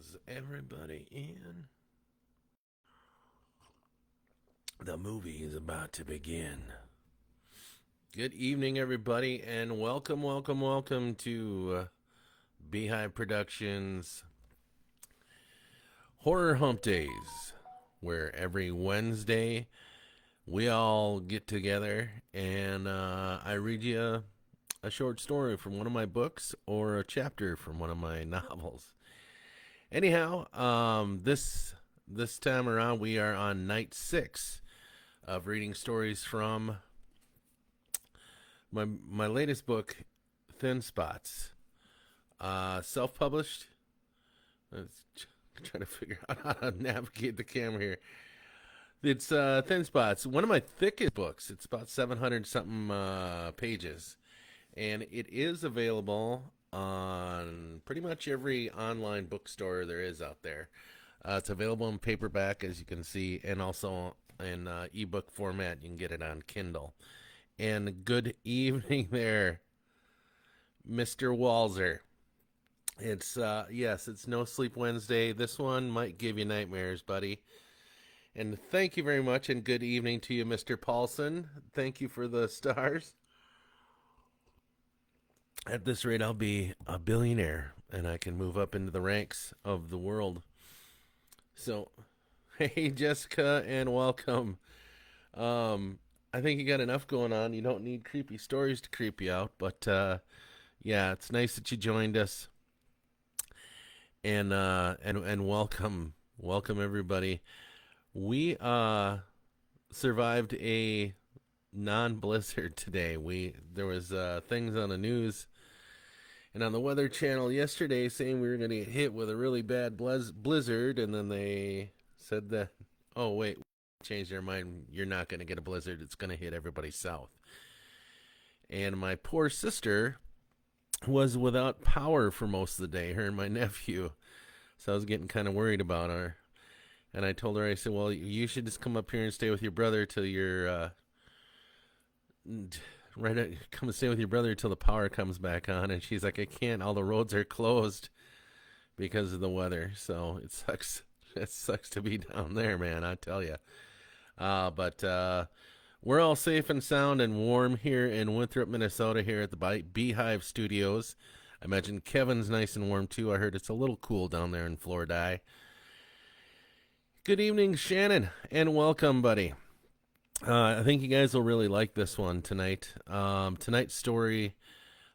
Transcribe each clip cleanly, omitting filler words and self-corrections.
Is everybody in? The movie is about to begin. Good evening, everybody, and welcome to b.hive Productions Horror Hump Days, where every Wednesday we all get together and I read you a short story from one of my books or a chapter from one of my novels. Anyhow, this time around we are on night 6 of reading stories from my latest book, Thin Spots, self-published. Let's try to figure out how to navigate the camera here. It's Thin Spots, one of my thickest books. It's about 700 something pages, and it is available on pretty much every online bookstore there is out there. It's available in paperback, as you can see, and also in ebook format. You can get it on Kindle. And good evening there, Mr. Walzer. It's yes, it's No Sleep Wednesday. This one might give you nightmares, buddy. And thank you very much, and good evening to you, Mr. Paulson. Thank you for the stars. At this rate, I'll be a billionaire, and I can move up into the ranks of the world. So, hey, Jessica, and welcome. I think you got enough going on. You don't need creepy stories to creep you out, but yeah, it's nice that you joined us, and welcome everybody. We survived a non-blizzard today. There was things on the news and on the Weather Channel yesterday saying we were going to get hit with a really bad blizzard, and then they said that, oh wait, changed their mind. You're not going to get a blizzard. It's going to hit everybody south. And my poor sister was without power for most of the day, her and my nephew. So I was getting kind of worried about her. And I told her, I said, well, you should just come up here and stay with your brother till you're come and stay with your brother till the power comes back on. And she's like, I can't. All the roads are closed because of the weather. So it sucks. It sucks to be down there, man. I tell you. But we're all safe and sound and warm here in Winthrop, Minnesota, here at the b.hive Studios. I imagine Kevin's nice and warm too. I heard it's a little cool down there in Florida. Good evening, Shannon, and welcome, buddy. I think you guys will really like this one tonight. Tonight's story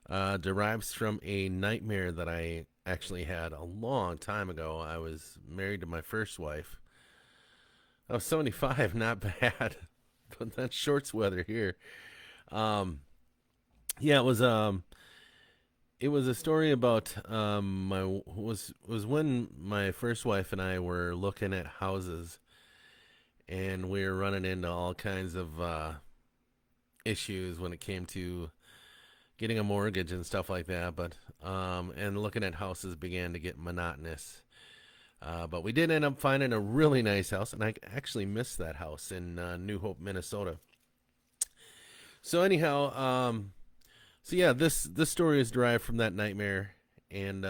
derives from a nightmare that I actually had a long time ago. I was married to my first wife. I was 75, not bad, but that's shorts weather here. Yeah, it was a story about my was when my first wife and I were looking at houses, and we were running into all kinds of issues when it came to getting a mortgage and stuff like that. But and looking at houses began to get monotonous. But we did end up finding a really nice house, and I actually missed that house in New Hope, Minnesota. So anyhow, so yeah, this story is derived from that nightmare, and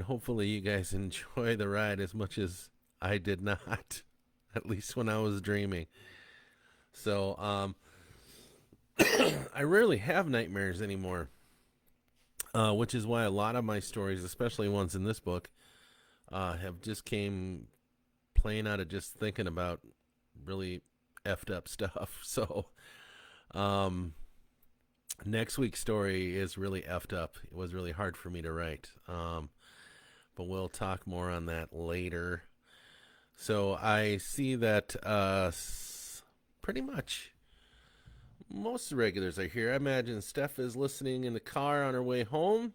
hopefully you guys enjoy the ride as much as I did not, at least when I was dreaming. So I rarely have nightmares anymore, which is why a lot of my stories, especially ones in this book, have just came plain out of just thinking about really effed up stuff. So next week's story is really effed up. It was really hard for me to write, but we'll talk more on that later. So I see that pretty much most of the regulars are here. I imagine Steph is listening in the car on her way home,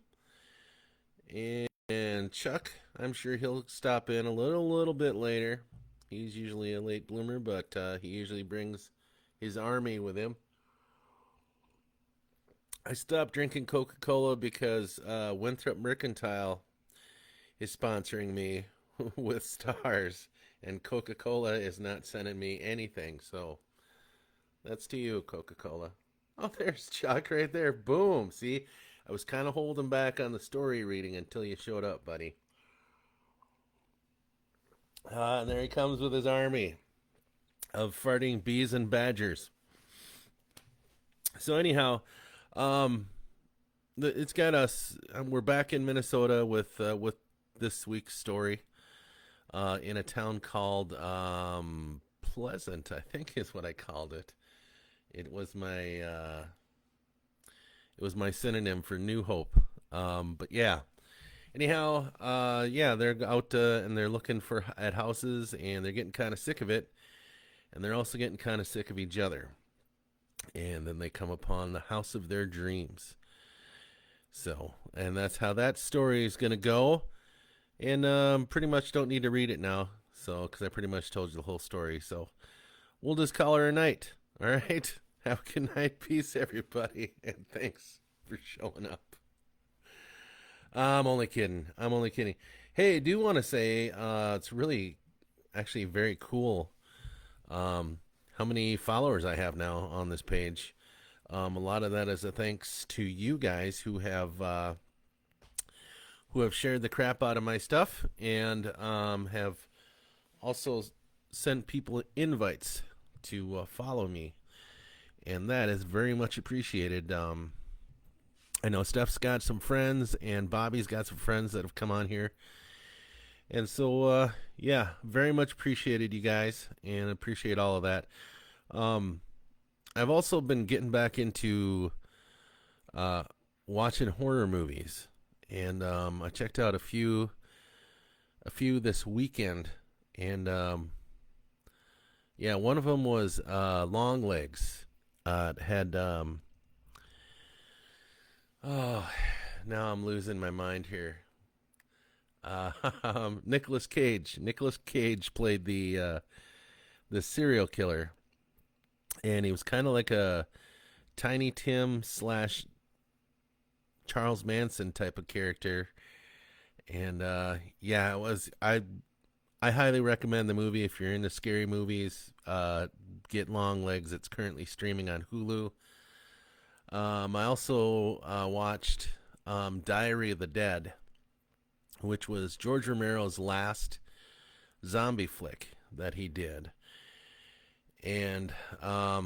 and Chuck, I'm sure he'll stop in a little bit later. He's usually a late bloomer, but he usually brings his army with him. I stopped drinking Coca-Cola because Winthrop Mercantile is sponsoring me with stars, and Coca-Cola is not sending me anything. So that's to you, Coca-Cola. Oh, there's Chuck right there. Boom. See, I was kind of holding back on the story reading until you showed up, buddy. And there he comes with his army of farting bees and badgers. So anyhow, um, it's got us. We're back in Minnesota with this week's story. In a town called Pleasant, I think is what I called it. It was my synonym for New Hope. But yeah. Anyhow, yeah, they're out and they're looking for at houses, and they're getting kind of sick of it, and they're also getting kind of sick of each other. And then they come upon the house of their dreams. So, and that's how that story is gonna go. And pretty much don't need to read it now, so because I pretty much told you the whole story. So we'll just call her a night. All right. Have a good night. Peace, everybody, and thanks for showing up. I'm only kidding. I'm only kidding. Hey, I do want to say it's really actually very cool how many followers I have now on this page. A lot of that is a thanks to you guys who have shared the crap out of my stuff and have also sent people invites to follow me, and that is very much appreciated. I know Steph's got some friends, and Bobby's got some friends that have come on here. And so, yeah, very much appreciated you guys, and appreciate all of that. I've also been getting back into watching horror movies, and I checked out a few this weekend, and yeah, one of them was Long Legs. It had oh, now I'm losing my mind here. Nicolas Cage. Nicolas Cage played the serial killer, and he was kind of like a Tiny Tim slash Charles Manson type of character. And yeah, it was. I highly recommend the movie if you're into scary movies. Get Long Legs. It's currently streaming on Hulu. I also watched Diary of the Dead, which was George Romero's last zombie flick that he did. And I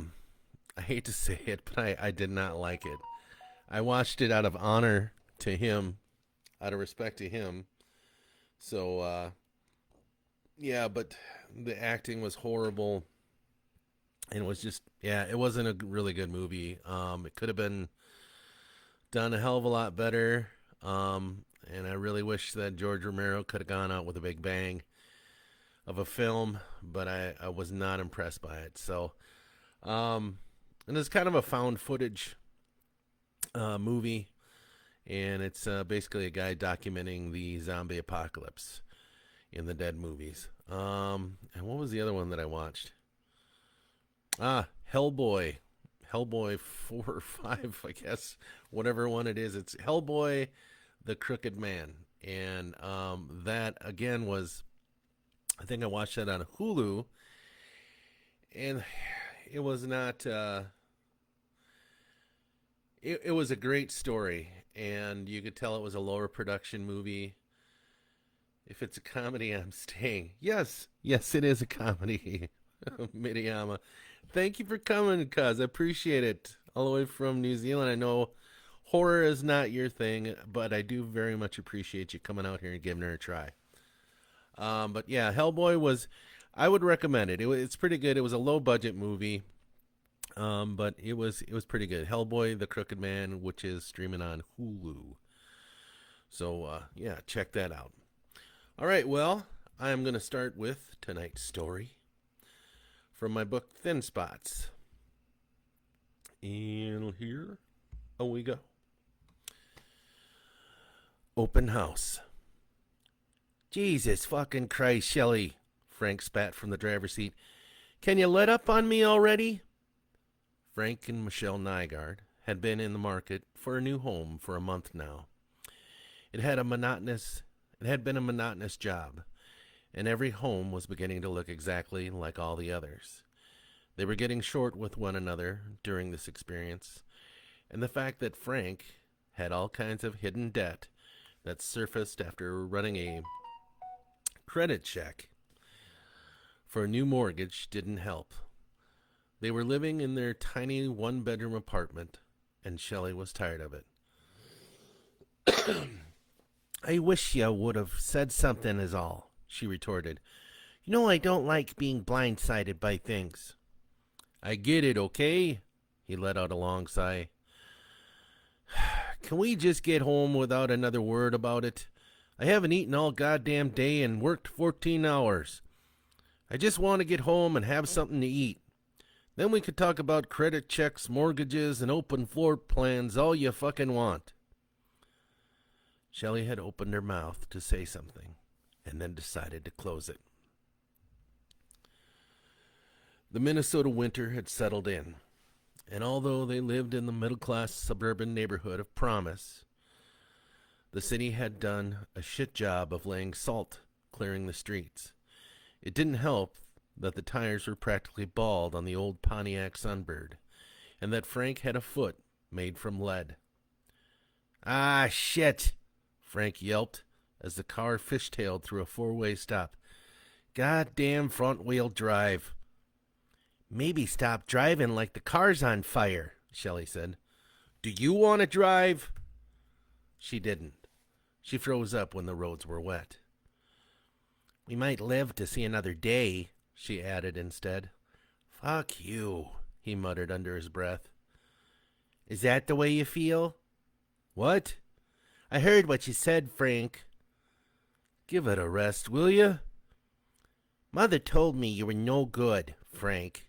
hate to say it, but I did not like it. I watched it out of honor to him, out of respect to him. So, yeah, but the acting was horrible. And it was just, yeah, it wasn't a really good movie. It could have been done a hell of a lot better. And I really wish that George Romero could have gone out with a big bang of a film, but I was not impressed by it. So, and it's kind of a found footage movie, and it's basically a guy documenting the zombie apocalypse in the Dead movies. And what was the other one that I watched? Hellboy. Hellboy 4 or 5, I guess. Whatever one it is. It's Hellboy, the Crooked Man. And that, again, was... I think I watched that on Hulu. And it was not... It was a great story. And you could tell it was a lower production movie. If it's a comedy, I'm staying. Yes, it is a comedy. Midiyama. Thank you for coming, cuz. I appreciate it. All the way from New Zealand. I know horror is not your thing, but I do very much appreciate you coming out here and giving her a try. But yeah, Hellboy was, I would recommend it. It's pretty good. It was a low budget movie, but it was pretty good. Hellboy, the Crooked Man, which is streaming on Hulu. So yeah, check that out. All right, well, I am going to start with tonight's story from my book, Thin Spots. And here we go. Open house. Jesus fucking Christ, Shelley, Frank spat from the driver's seat. Can you let up on me already? Frank and Michelle Nygard had been in the market for a new home for a month now. It had been a monotonous job, and every home was beginning to look exactly like all the others. They were getting short with one another during this experience, and the fact that Frank had all kinds of hidden debt that surfaced after running a credit check for a new mortgage didn't help. They were living in their tiny one-bedroom apartment, and Shelley was tired of it. I wish you would have said something is all, she retorted. You know I don't like being blindsided by things. I get it, okay? He let out a long sigh. Can we just get home without another word about it? I haven't eaten all goddamn day and worked 14 hours. I just want to get home and have something to eat. Then we could talk about credit checks, mortgages, and open floor plans all you fucking want. Shelley had opened her mouth to say something and then decided to close it. The Minnesota winter had settled in, and although they lived in the middle-class suburban neighborhood of Promise, the city had done a shit job of laying salt clearing the streets. It didn't help that the tires were practically bald on the old Pontiac Sunbird, and that Frank had a foot made from lead. Ah, shit, Frank yelped as the car fishtailed through a four-way stop. Goddamn front-wheel drive. Maybe stop driving like the car's on fire, Shelley said. Do you want to drive? She didn't. She froze up when the roads were wet. We might live to see another day, she added instead. Fuck you, he muttered under his breath. Is that the way you feel? What? I heard what you said, Frank. Give it a rest, will you? Mother told me you were no good, Frank.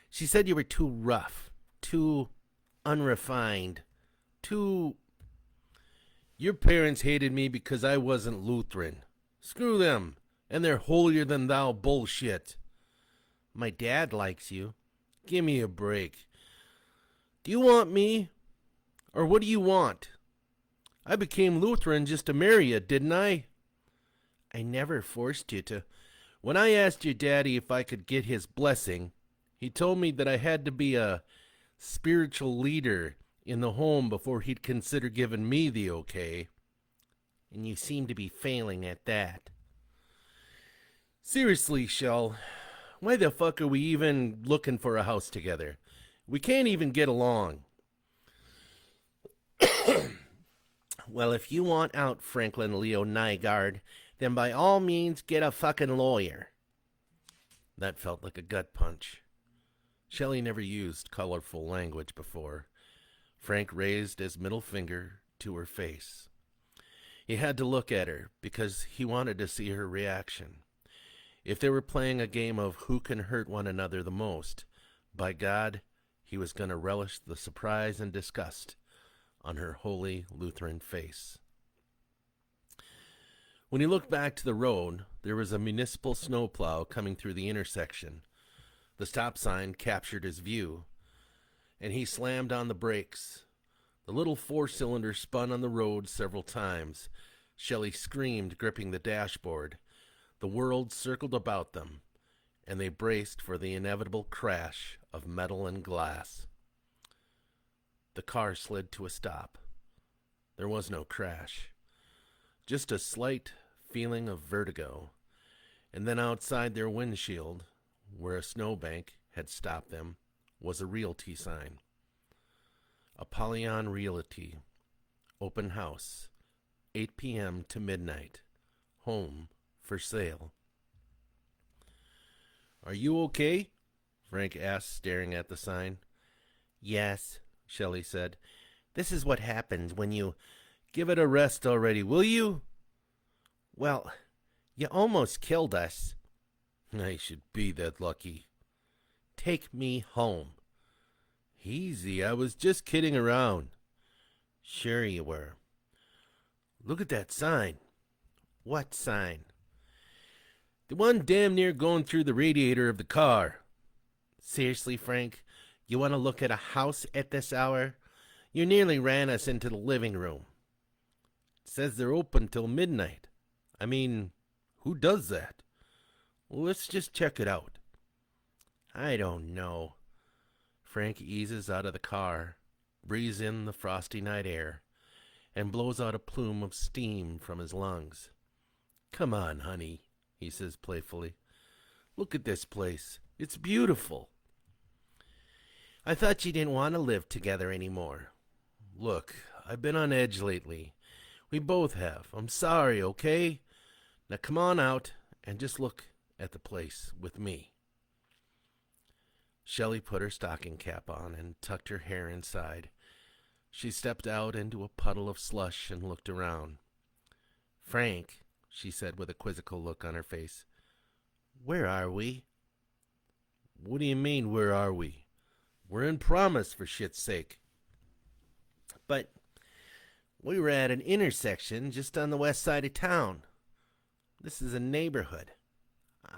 She said you were too rough, too unrefined, too... Your parents hated me because I wasn't Lutheran. Screw them and their holier-than-thou bullshit. My dad likes you. Give me a break. Do you want me? Or what do you want? I became Lutheran just to marry you, didn't I? I never forced you to. When I asked your daddy if I could get his blessing, he told me that I had to be a spiritual leader in the home before he'd consider giving me the okay. And you seem to be failing at that. Seriously, Shell, why the fuck are we even looking for a house together? We can't even get along. Well, if you want out, Franklin Leo Nygard, then by all means get a fucking lawyer. That felt like a gut punch. Shelley never used colorful language before. Frank raised his middle finger to her face. He had to look at her because he wanted to see her reaction. If they were playing a game of who can hurt one another the most, by God, he was going to relish the surprise and disgust on her holy Lutheran face. When he looked back to the road, there was a municipal snowplow coming through the intersection. The stop sign captured his view, and he slammed on the brakes. The little four-cylinder spun on the road several times. Shelley screamed, gripping the dashboard. The world circled about them, and they braced for the inevitable crash of metal and glass. The car slid to a stop. There was no crash, just a slight feeling of vertigo, and then outside their windshield, where a snowbank had stopped them, was a realty sign. Apollyon Realty, open house, 8 p.m. to midnight, home for sale. Are you okay? Frank asked, staring at the sign. Yes, Shelley said. This is what happens when you... Give it a rest already, will you? Well, you almost killed us. I should be that lucky. Take me home. Easy, I was just kidding around. Sure you were. Look at that sign. What sign? The one damn near going through the radiator of the car. Seriously, Frank? You want to look at a house at this hour? You nearly ran us into the living room. It says they're open till midnight. I mean, who does that? Well, let's just check it out. I don't know. Frank eases out of the car, breathes in the frosty night air, and blows out a plume of steam from his lungs. Come on, honey, he says playfully. Look at this place. It's beautiful. I thought you didn't want to live together anymore. Look, I've been on edge lately. We both have. I'm sorry, okay? Now come on out and just look at the place with me. Shelley put her stocking cap on and tucked her hair inside. She stepped out into a puddle of slush and looked around. Frank, she said with a quizzical look on her face, where are we? What do you mean, where are we? We're in Promise, for shit's sake. But we were at an intersection just on the west side of town. This is a neighborhood.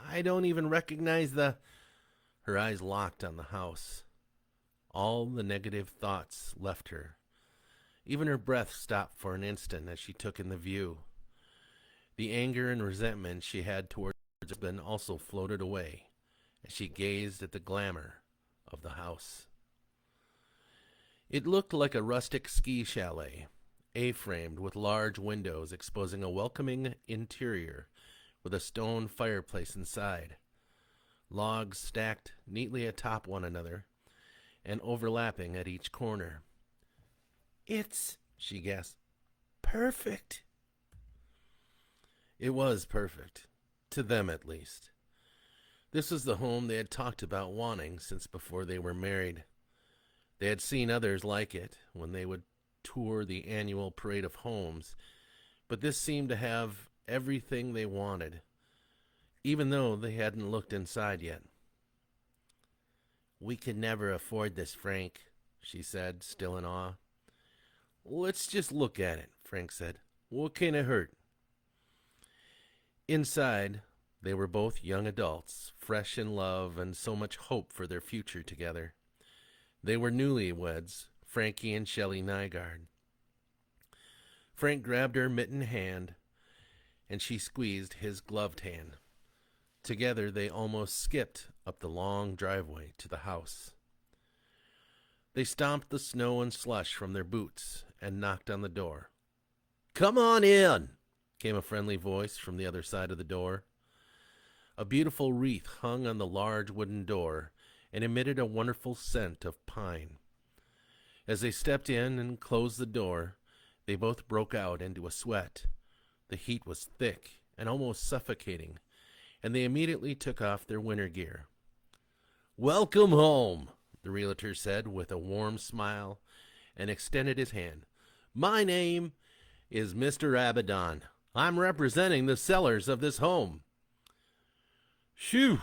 I don't even recognize the... Her eyes locked on the house. All the negative thoughts left her. Even her breath stopped for an instant as she took in the view. The anger and resentment she had towards her husband also floated away as she gazed at the glamour of the house. It looked like a rustic ski chalet, A-framed with large windows exposing a welcoming interior with a stone fireplace inside. Logs stacked neatly atop one another and overlapping at each corner. It's, she gasped, perfect. It was perfect, to them at least. This was the home they had talked about wanting since before they were married. They had seen others like it when they would tour the annual parade of homes, but this seemed to have everything they wanted, even though they hadn't looked inside yet. We could never afford this, Frank, she said, still in awe. Let's just look at it, Frank said. What can it hurt? Inside, they were both young adults, fresh in love and so much hope for their future together. They were newlyweds, Frankie and Shelley Nygard. Frank grabbed her mittened hand, and she squeezed his gloved hand. Together, they almost skipped up the long driveway to the house. They stomped the snow and slush from their boots and knocked on the door. Come on in, came a friendly voice from the other side of the door. A beautiful wreath hung on the large wooden door and emitted a wonderful scent of pine. As they stepped in and closed the door, they both broke out into a sweat. The heat was thick and almost suffocating, and they immediately took off their winter gear. Welcome home, the realtor said with a warm smile and extended his hand. My name is Mr. Abaddon. I'm representing the sellers of this home. Shoo,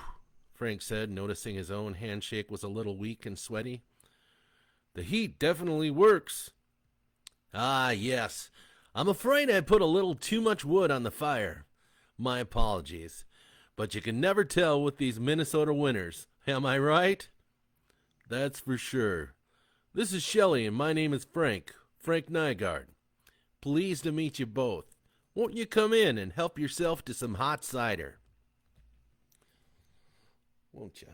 Frank said, noticing his own handshake was a little weak and sweaty. The heat definitely works. Ah, yes. I'm afraid I put a little too much wood on the fire. My apologies. But you can never tell with these Minnesota winters. Am I right? That's for sure. This is Shelley, and my name is Frank Nygard. Pleased to meet you both. Won't you come in and help yourself to some hot cider? Won't you?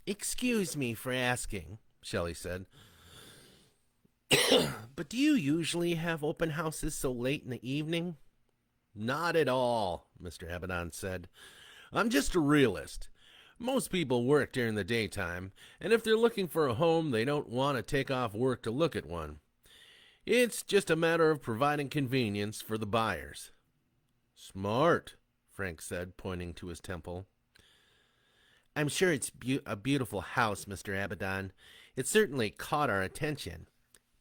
Excuse me for asking, Shelley said. But do you usually have open houses so late in the evening? Not at all, Mr. Abaddon said. I'm just a realist. Most people work during the daytime, and if they're looking for a home, they don't want to take off work to look at one. It's just a matter of providing convenience for the buyers. Smart, Frank said, pointing to his temple. I'm sure it's a beautiful house, Mr. Abaddon. It certainly caught our attention,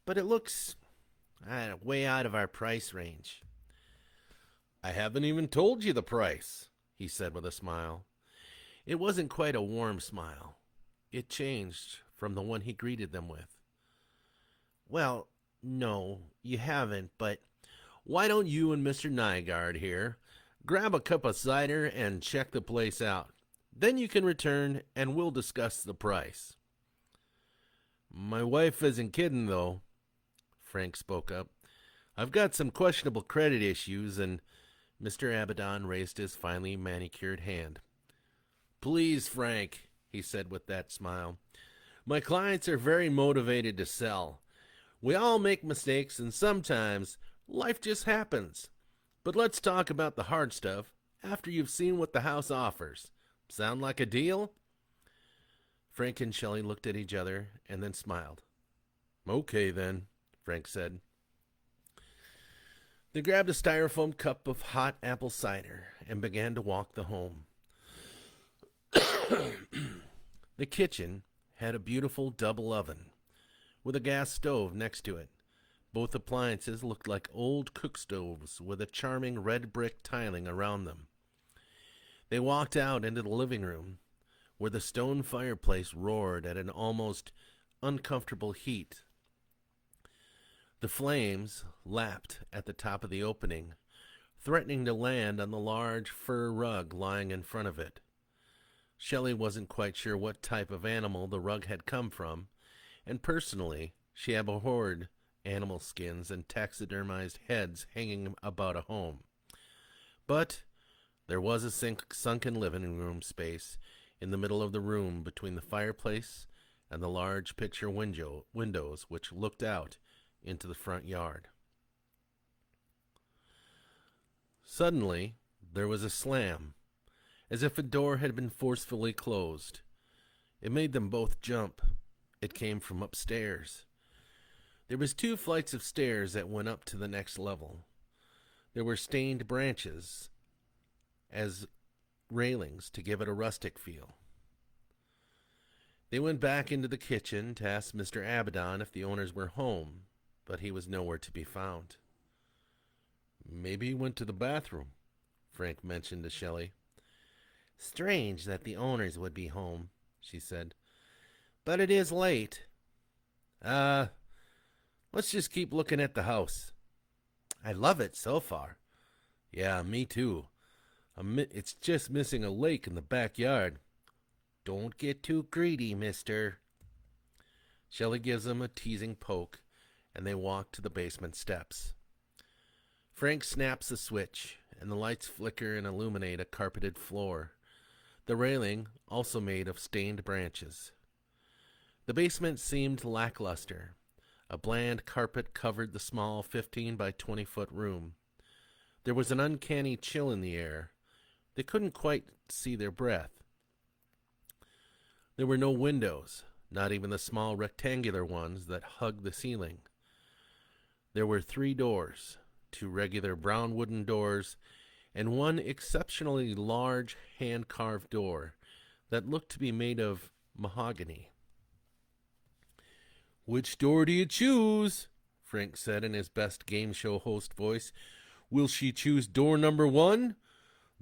but it looks way out of our price range. I haven't even told you the price, he said with a smile. It wasn't quite a warm smile. It changed from the one he greeted them with. Well, no, you haven't, but why don't you and Mr. Nygard here grab a cup of cider and check the place out? Then you can return and we'll discuss the price. My wife isn't kidding, though, Frank spoke up. I've got some questionable credit issues, and Mr. Abaddon raised his finely manicured hand. Please, Frank, he said with that smile. My clients are very motivated to sell. We all make mistakes, and sometimes life just happens. But let's talk about the hard stuff after you've seen what the house offers. Sound like a deal? Frank and Shelley looked at each other and then smiled. Okay, then, Frank said. They grabbed a styrofoam cup of hot apple cider and began to walk the home. The kitchen had a beautiful double oven with a gas stove next to it. Both appliances looked like old cook stoves with a charming red brick tiling around them. They walked out into the living room, where the stone fireplace roared at an almost uncomfortable heat. The flames lapped at the top of the opening, threatening to land on the large fur rug lying in front of it. Shelley wasn't quite sure what type of animal the rug had come from, and personally, she abhorred animal skins and taxidermized heads hanging about a home. But there was a sunken living room space in the middle of the room between the fireplace and the large picture windows which looked out into the front yard. Suddenly, there was a slam, as if a door had been forcefully closed. It made them both jump. It came from upstairs. There was 2 flights of stairs that went up to the next level. There were stained branches as railings to give it a rustic feel. They went back into the kitchen to ask Mr. Abaddon if the owners were home, but he was nowhere to be found. Maybe he went to the bathroom, Frank mentioned to Shelley. Strange that the owners would be home, she said. But it is late. Let's just keep looking at the house. I love it so far. Yeah, me too. It's just missing a lake in the backyard. Don't get too greedy, mister. Shelley gives him a teasing poke, and they walk to the basement steps. Frank snaps the switch, and the lights flicker and illuminate a carpeted floor. The railing also made of stained branches. The basement seemed lackluster. A bland carpet covered the small 15 by 20 foot room. There was an uncanny chill in the air. They couldn't quite see their breath. There were no windows, not even the small rectangular ones that hugged the ceiling. There were 3 doors, 2 regular brown wooden doors, and 1 exceptionally large hand-carved door that looked to be made of mahogany. Which door do you choose? Frank said in his best game show host voice. Will she choose door number 1,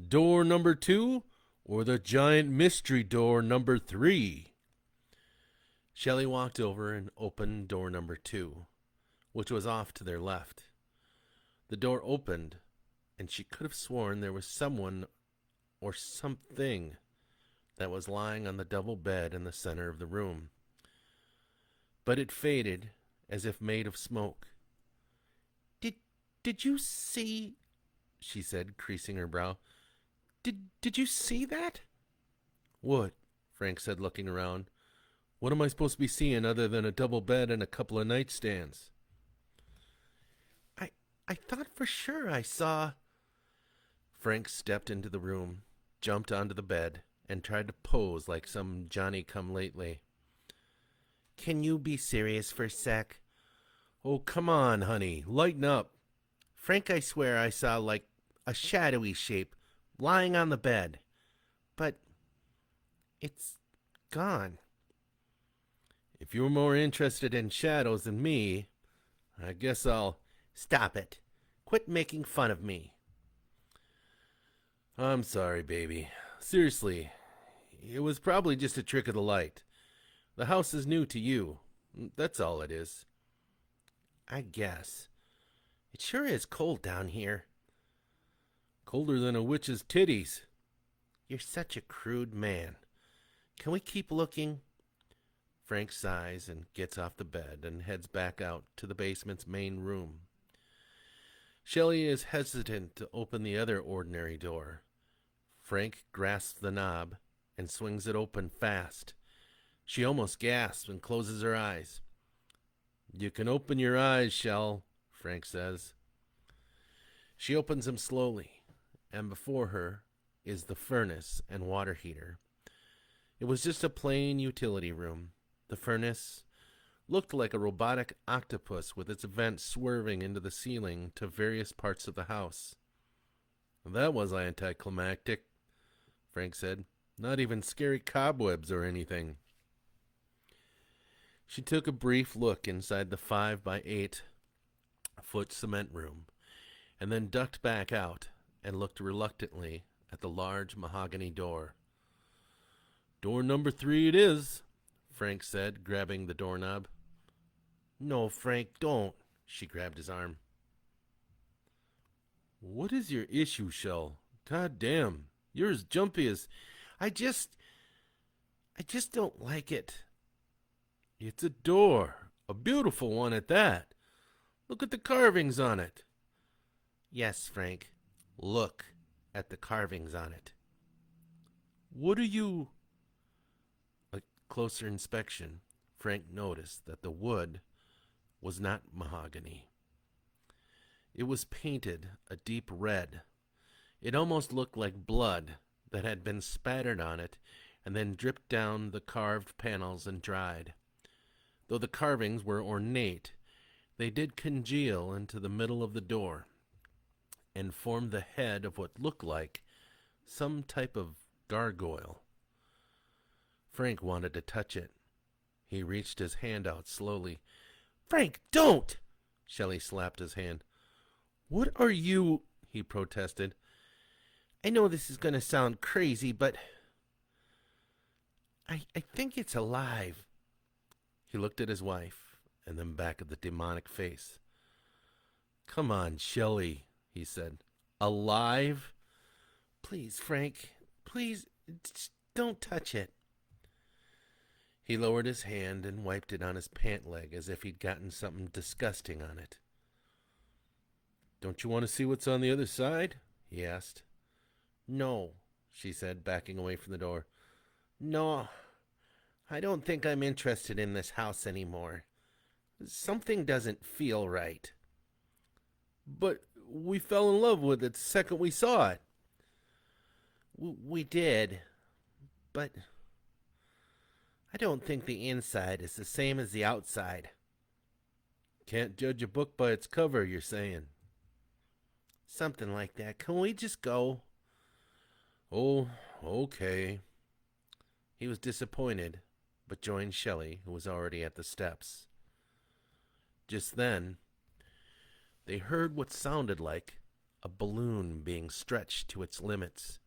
door number 2, or the giant mystery door number 3? Shelley walked over and opened door number 2, which was off to their left. The door opened, and she could have sworn there was someone or something that was lying on the double bed in the center of the room. But it faded as if made of smoke. Did you see? She said, creasing her brow. Did you see that? What? Frank said, looking around. What am I supposed to be seeing other than a double bed and a couple of nightstands? I thought for sure I saw... Frank stepped into the room, jumped onto the bed, and tried to pose like some Johnny-come-lately. Can you be serious for a sec? Oh, come on, honey. Lighten up. Frank, I swear I saw like a shadowy shape lying on the bed. But it's gone. If you're more interested in shadows than me, I guess I'll... Stop it. Quit making fun of me. I'm sorry, baby. Seriously, it was probably just a trick of the light. The house is new to you. That's all it is. I guess. It sure is cold down here. Colder than a witch's titties. You're such a crude man. Can we keep looking? Frank sighs and gets off the bed and heads back out to the basement's main room. Shelley is hesitant to open the other ordinary door. Frank grasps the knob and swings it open fast. She almost gasps and closes her eyes. You can open your eyes, Shell, Frank says. She opens them slowly, and before her is the furnace and water heater. It was just a plain utility room. The furnace looked like a robotic octopus with its vents swerving into the ceiling to various parts of the house. That was anticlimactic, Frank said. Not even scary cobwebs or anything. She took a brief look inside the 5 by 8 foot cement room, and then ducked back out and looked reluctantly at the large mahogany door. Door number 3 it is, Frank said, grabbing the doorknob. No, Frank, don't. She grabbed his arm. What is your issue, Shell? God damn, you're as jumpy as... I just don't like it. It's a door, a beautiful one at that. Look at the carvings on it. Yes, Frank, look at the carvings on it. What are you... A closer inspection, Frank noticed that the wood was not mahogany. It was painted a deep red. It almost looked like blood that had been spattered on it and then dripped down the carved panels and dried. Though the carvings were ornate, they did congeal into the middle of the door and formed the head of what looked like some type of gargoyle. Frank wanted to touch it. He reached his hand out slowly. Frank, don't! Shelley slapped his hand. What are you... he protested. I know this is going to sound crazy, but I think it's alive. He looked at his wife and then back at the demonic face. Come on, Shelley, he said. Alive? Please, Frank, please, don't touch it. He lowered his hand and wiped it on his pant leg as if he'd gotten something disgusting on it. Don't you want to see what's on the other side? He asked. No, she said, backing away from the door. No, I don't think I'm interested in this house anymore. Something doesn't feel right. But we fell in love with it the second we saw it. We did, but I don't think the inside is the same as the outside. Can't judge a book by its cover, you're saying. Something like that. Can we just go? Oh, okay. He was disappointed, but joined Shelley, who was already at the steps. Just then, they heard what sounded like a balloon being stretched to its limits.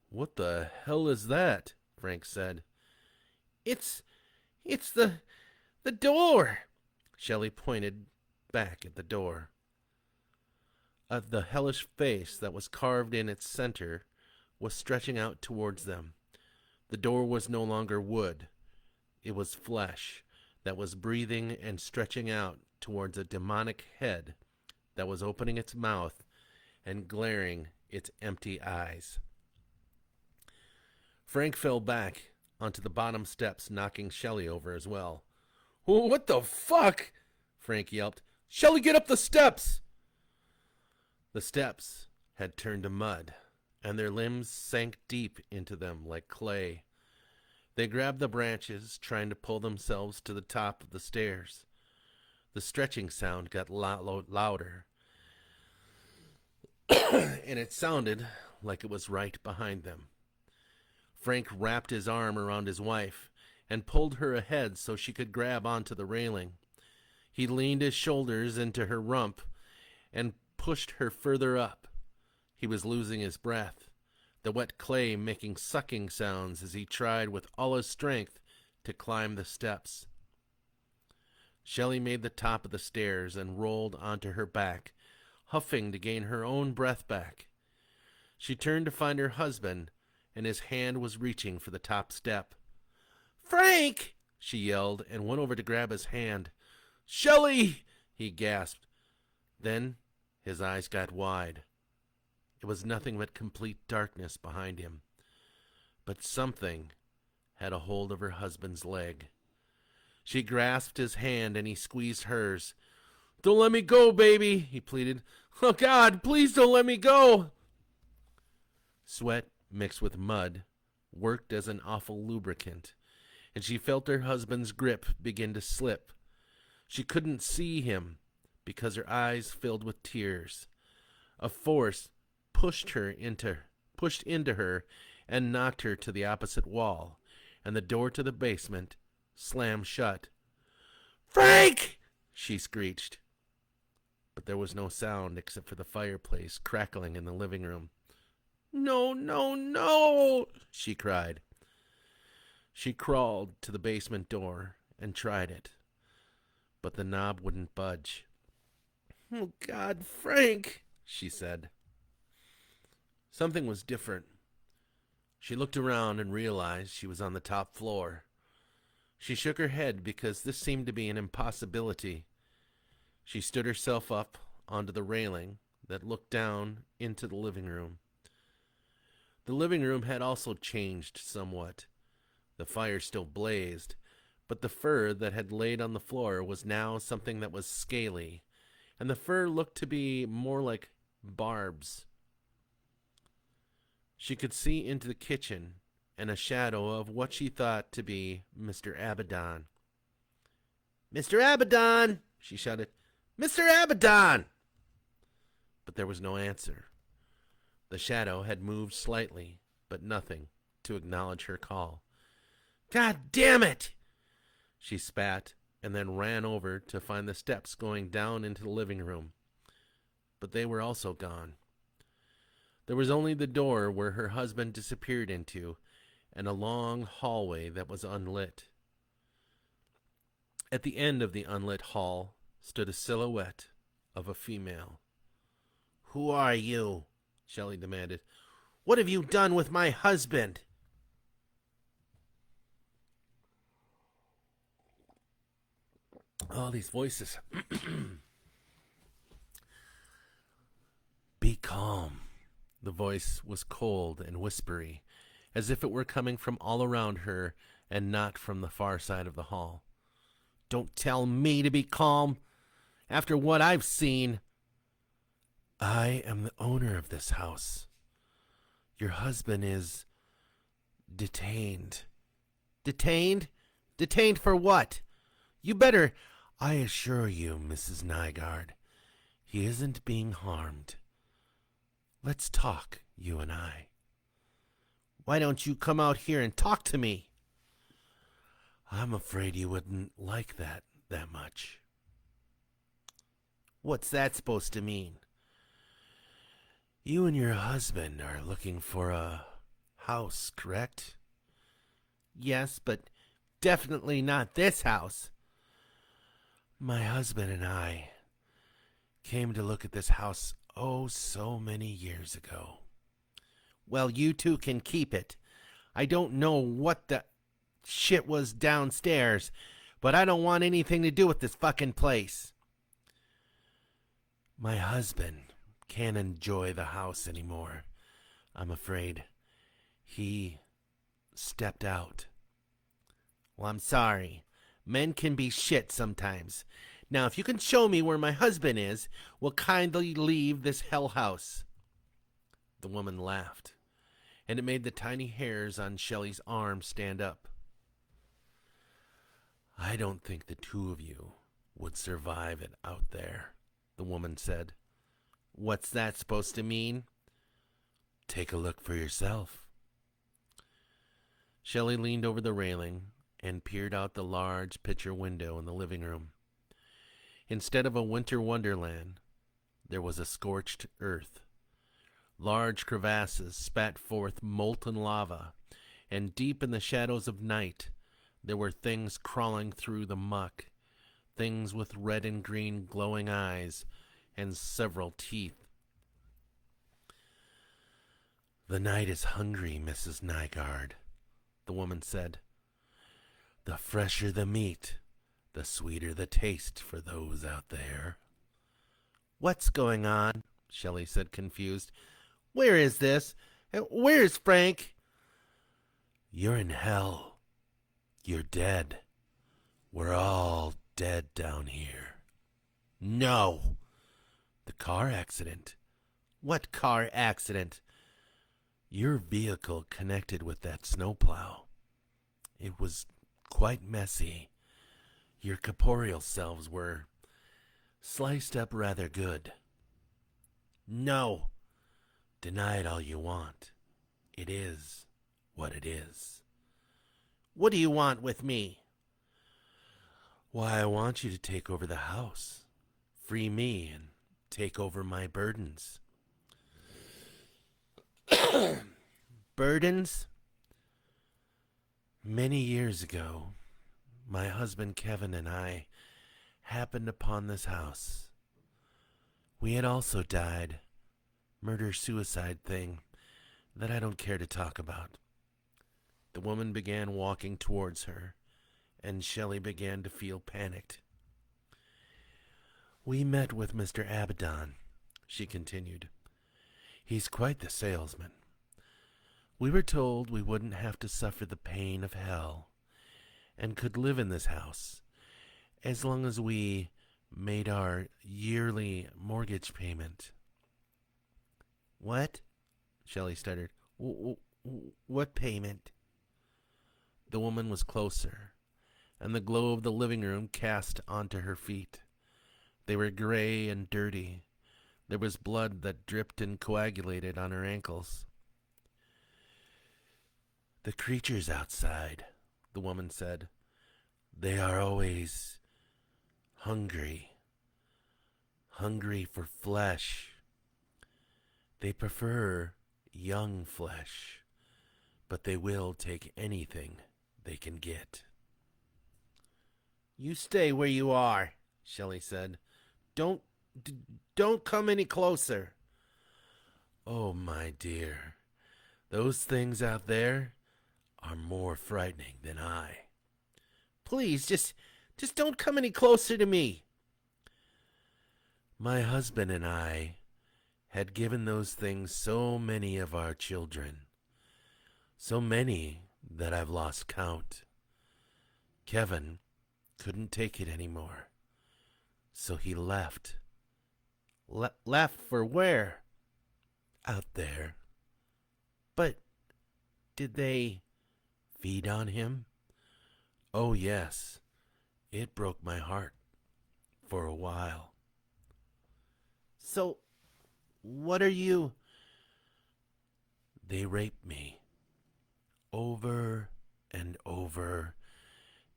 What the hell is that? Frank said. It's the door. Shelley pointed back at the door. The hellish face that was carved in its center was stretching out towards them. The door was no longer wood. It was flesh that was breathing and stretching out towards a demonic head that was opening its mouth and glaring its empty eyes. Frank fell back onto the bottom steps, knocking Shelley over as well. What the fuck? Frank yelped. Shelley, get up the steps! The steps had turned to mud, and their limbs sank deep into them like clay. They grabbed the branches, trying to pull themselves to the top of the stairs. The stretching sound got louder, and it sounded like it was right behind them. Frank wrapped his arm around his wife and pulled her ahead so she could grab onto the railing. He leaned his shoulders into her rump and pushed her further up. He was losing his breath, the wet clay making sucking sounds as he tried with all his strength to climb the steps. Shelley made the top of the stairs and rolled onto her back, huffing to gain her own breath back. She turned to find her husband, and his hand was reaching for the top step. Frank! She yelled and went over to grab his hand. Shelley! He gasped. Then his eyes got wide. It was nothing but complete darkness behind him. But something had a hold of her husband's leg. She grasped his hand and he squeezed hers. Don't let me go, baby, he pleaded. Oh, God, please don't let me go. Sweat mixed with mud worked as an awful lubricant, and she felt her husband's grip begin to slip. She couldn't see him because her eyes filled with tears. A force pushed into her and knocked her to the opposite wall, and the door to the basement slammed shut. "Frank!" she screeched. But there was no sound except for the fireplace crackling in the living room. "No, no, no!" she cried. She crawled to the basement door and tried it, but the knob wouldn't budge. "Oh, God, Frank," she said. Something was different. She looked around and realized she was on the top floor. She shook her head because this seemed to be an impossibility. She stood herself up onto the railing that looked down into the living room. The living room had also changed somewhat. The fire still blazed, but the fur that had laid on the floor was now something that was scaly, and the fur looked to be more like barbs. She could see into the kitchen and a shadow of what she thought to be Mr. Abaddon. "Mr. Abaddon!" she shouted. "Mr. Abaddon!" But there was no answer. The shadow had moved slightly, but nothing to acknowledge her call. "God damn it!" she spat, and then ran over to find the steps going down into the living room. But they were also gone. There was only the door where her husband disappeared into, and a long hallway that was unlit. At the end of the unlit hall stood a silhouette of a female. "Who are you?" Shelley demanded. "What have you done with my husband?" All these voices. "Be calm." The voice was cold and whispery, as if it were coming from all around her and not from the far side of the hall. "Don't tell me to be calm after what I've seen." "I am the owner of this house. Your husband is detained." "Detained? Detained for what? You better—" "I assure you, Mrs. Nygard, he isn't being harmed. Let's talk, you and I." "Why don't you come out here and talk to me?" "I'm afraid you wouldn't like that much." "What's that supposed to mean?" "You and your husband are looking for a house, correct?" "Yes, but definitely not this house." "My husband and I came to look at this house so many years ago." "Well, you two can keep it. I don't know what the shit was downstairs, but I don't want anything to do with this fucking place." "My husband can't enjoy the house anymore, I'm afraid. He stepped out." "Well, I'm sorry. Men can be shit sometimes. Now, if you can show me where my husband is, we'll kindly leave this hell house." The woman laughed, and it made the tiny hairs on Shelley's arm stand up. "I don't think the two of you would survive it out there," the woman said. "What's that supposed to mean?" "Take a look for yourself." Shelley leaned over the railing and peered out the large picture window in the living room. Instead of a winter wonderland, there was a scorched earth. Large crevasses spat forth molten lava, and deep in the shadows of night, there were things crawling through the muck, things with red and green glowing eyes and several teeth. "The night is hungry, Mrs. Nygard," the woman said. "The fresher the meat, the sweeter the taste for those out there." "What's going on?" Shelley said, confused. "Where is this? Where's Frank?" "You're in hell. You're dead. We're all dead down here." "No!" The car accident. What car accident? Your vehicle connected with that snowplow. It was quite messy. Your corporeal selves were sliced up rather good. No. Deny it all you want. It is what it is. What do you want with me? Why, I want you to take over the house. Free me and take over my burdens. Burdens? Many years ago, my husband Kevin and I happened upon this house. We had also died. Murder-suicide thing that I don't care to talk about. The woman began walking towards her, and Shelley began to feel panicked. We met with Mr. Abaddon, she continued. He's quite the salesman. We were told we wouldn't have to suffer the pain of hell and could live in this house as long as we made our yearly mortgage payment. What? Shelley stuttered. What payment? The woman was closer, and the glow of the living room cast onto her feet. They were gray and dirty. There was blood that dripped and coagulated on her ankles. The creatures outside, the woman said. They are always hungry. Hungry for flesh. They prefer young flesh, but they will take anything they can get. You stay where you are, Shelley said. Don't come any closer. Oh, my dear, those things out there are more frightening than I. Please, just don't come any closer to me. My husband and I had given those things so many of our children. So many that I've lost count. Kevin couldn't take it anymore. So he left. Left for where? Out there. But did they feed on him? Oh, yes. It broke my heart for a while. So, what are you? They raped me. Over and over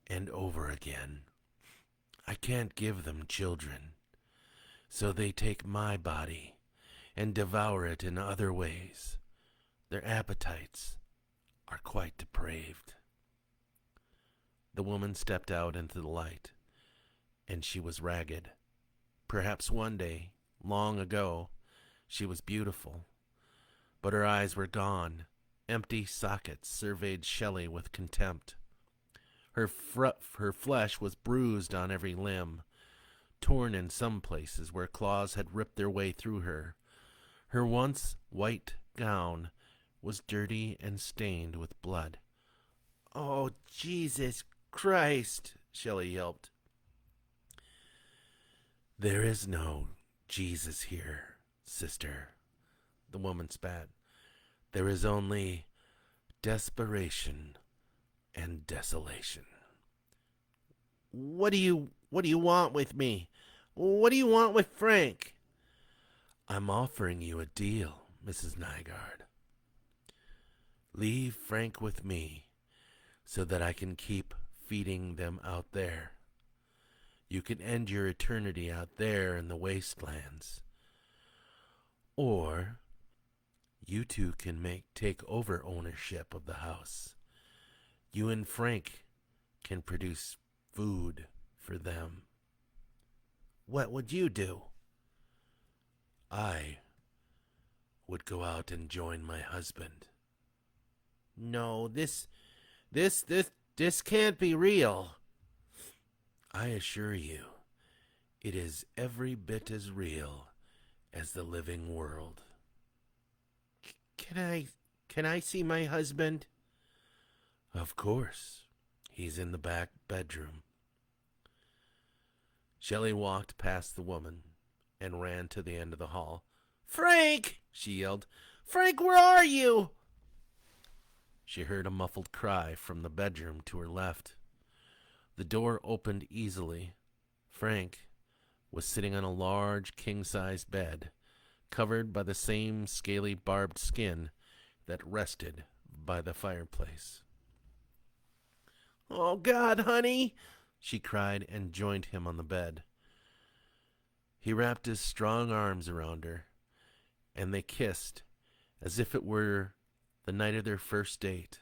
and over again. I can't give them children. So they take my body and devour it in other ways. Their appetites are quite depraved. The woman stepped out into the light, and she was ragged. Perhaps one day, long ago, she was beautiful, but her eyes were gone. Empty sockets surveyed Shelley with contempt. Her flesh was bruised on every limb, torn in some places where claws had ripped their way through her. Her once white gown was dirty and stained with blood. Oh, Jesus Christ, Shelley yelped. There is no Jesus here, sister, the woman spat. There is only desperation and desolation. What do you want with me? What do you want with Frank? I'm offering you a deal, Mrs. Nygard. Leave Frank with me so that I can keep feeding them out there. You can end your eternity out there in the wastelands. Or you two can take over ownership of the house. You and Frank can produce food for them. What would you do? I would go out and join my husband. No, this can't be real. I assure you, it is every bit as real as the living world. Can I see my husband? Of course. He's in the back bedroom. Shelley walked past the woman and ran to the end of the hall. "Frank!" she yelled. "Frank, where are you?" She heard a muffled cry from the bedroom to her left. The door opened easily. Frank was sitting on a large king-size bed, covered by the same scaly barbed skin that rested by the fireplace. "Oh, God, honey!" she cried and joined him on the bed. He wrapped his strong arms around her, and they kissed as if it were the night of their first date.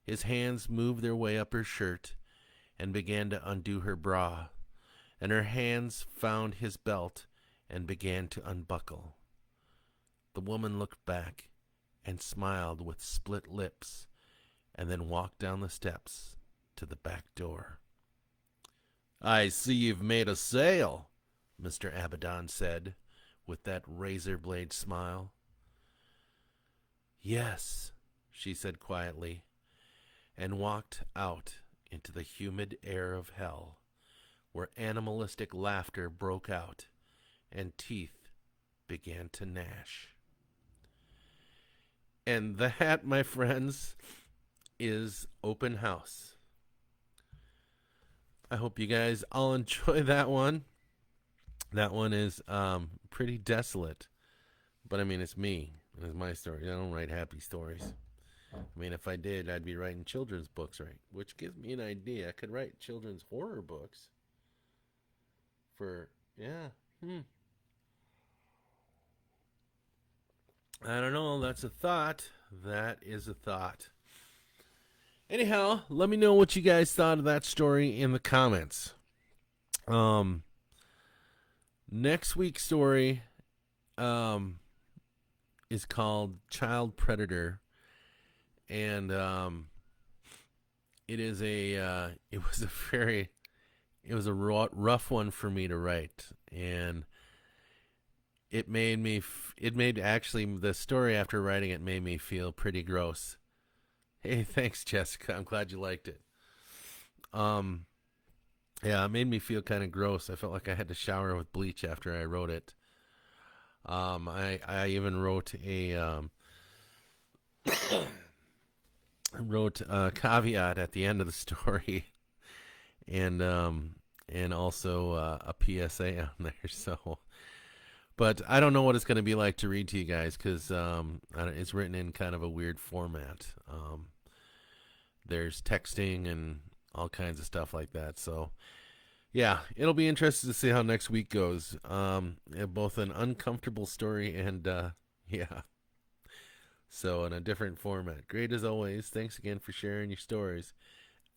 His hands moved their way up her shirt and began to undo her bra, and her hands found his belt and began to unbuckle. The woman looked back and smiled with split lips, and then walked down the steps to the back door. "I see you've made a sale," Mr. Abaddon said, with that razor-blade smile. "Yes," she said quietly, and walked out into the humid air of hell, where animalistic laughter broke out and teeth began to gnash. And that, my friends, is Open House. I hope you guys all enjoy that one. That one is pretty desolate, but I mean, it's me. It's my story. I don't write happy stories. I mean, if I did, I'd be writing children's books, right? Which gives me an idea. I could write children's horror books. Yeah. I don't know. That's a thought. That is a thought. Anyhow, let me know what you guys thought of that story in the comments. Next week's story is called Child Predator, and it was a rough one for me to write, and the story after writing it made me feel pretty gross. Hey, thanks, Jessica. I'm glad you liked it. Yeah, it made me feel kind of gross. I felt like I had to shower with bleach after I wrote it. I even wrote a caveat at the end of the story, and also a PSA on there. So, but I don't know what it's going to be like to read to you guys because it's written in kind of a weird format. There's texting and all kinds of stuff like that. So, yeah, it'll be interesting to see how next week goes. Both an uncomfortable story and yeah. So in a different format. Great as always. Thanks again for sharing your stories.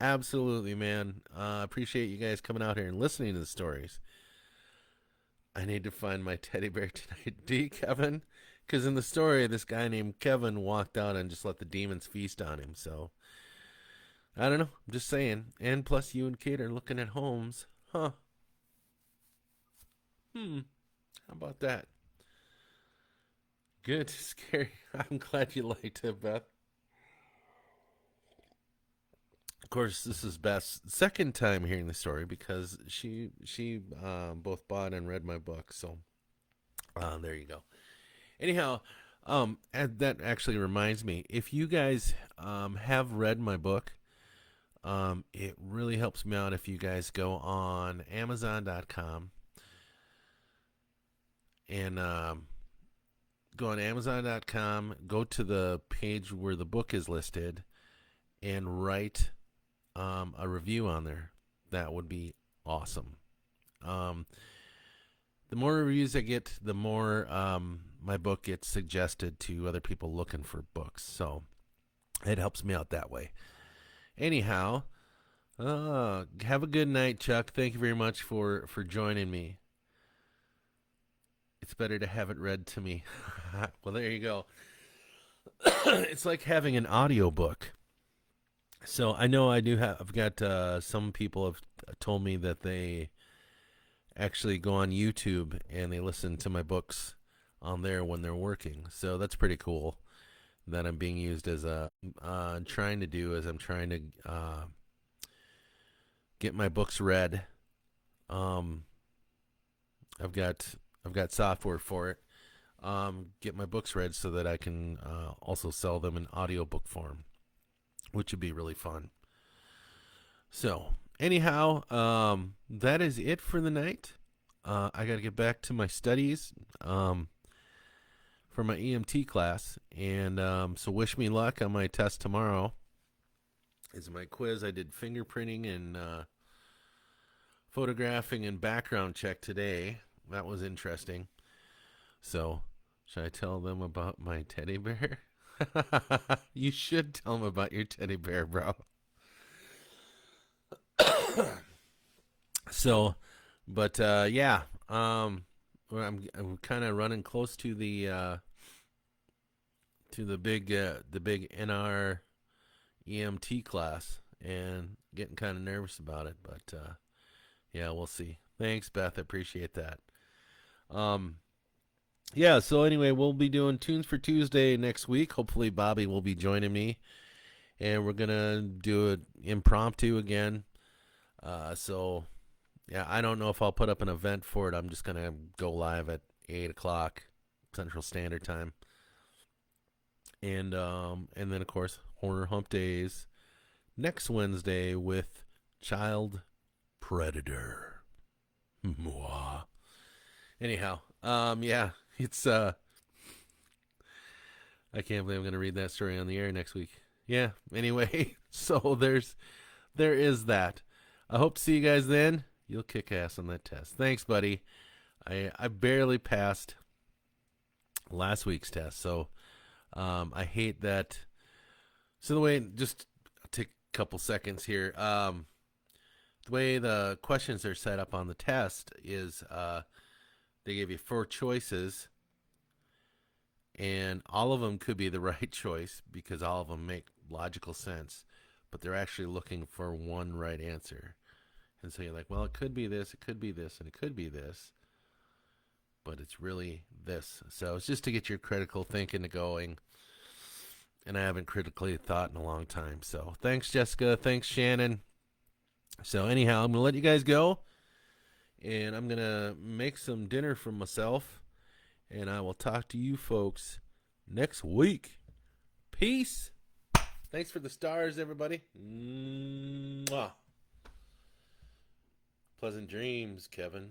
Absolutely, man. Appreciate you guys coming out here and listening to the stories. I need to find my teddy bear tonight. Do you, Kevin? Because in the story, this guy named Kevin walked out and just let the demons feast on him. So, I don't know. I'm just saying. And plus, you and Kate are looking at homes. Huh. How about that? Good. Scary. I'm glad you liked it, Beth. Of course, this is Beth's second time hearing the story because she both bought and read my book. So there you go. Anyhow, and that actually reminds me, if you guys have read my book, it really helps me out if you guys go on Amazon.com and go on Amazon.com, go to the page where the book is listed, and write a review on there. That would be awesome. The more reviews I get, the more my book gets suggested to other people looking for books. So it helps me out that way. Anyhow, have a good night, Chuck. Thank you very much for joining me. It's better to have it read to me. Well, there you go. It's like having an audio book. So I know I've got some people have told me that they actually go on YouTube and they listen to my books on there when they're working. So that's pretty cool that I'm being used as I'm trying to get my books read. I've got I've got software for it. Get my books read so that I can also sell them in audiobook form, which would be really fun. So, anyhow, that is it for the night. I got to get back to my studies for my EMT class, and so wish me luck on my test tomorrow. Is my quiz. I did fingerprinting and photographing and background check today. That was interesting. So, should I tell them about my teddy bear? You should tell them about your teddy bear, bro. So, but yeah, I'm kind of running close to the big NR EMT class and getting kind of nervous about it. But yeah, we'll see. Thanks, Beth. I appreciate that. Um, yeah. So anyway, we'll be doing Tunes for Tuesday next week. Hopefully, Bobby will be joining me, and we're gonna do it impromptu again. So yeah, I don't know if I'll put up an event for it. I'm just gonna go live at 8 o'clock Central Standard Time, and then of course Horror Hump Days next Wednesday with Child Predator. Mwah. Anyhow, yeah, it's I can't believe I'm gonna read that story on the air next week. Yeah. Anyway, so there is that. I hope to see you guys then. You'll kick ass on that test. Thanks, buddy. I barely passed last week's test, so I hate that. So the way, just take a couple seconds here. The way the questions are set up on the test is they give you 4 choices, and all of them could be the right choice because all of them make logical sense, but they're actually looking for one right answer. And so you're like, well, it could be this, it could be this, and it could be this, but it's really this. So it's just to get your critical thinking going. And I haven't critically thought in a long time. So thanks, Jessica. Thanks, Shannon. So anyhow, I'm going to let you guys go. And I'm going to make some dinner for myself. And I will talk to you folks next week. Peace. Thanks for the stars, everybody. Mwah. Pleasant dreams, Kevin.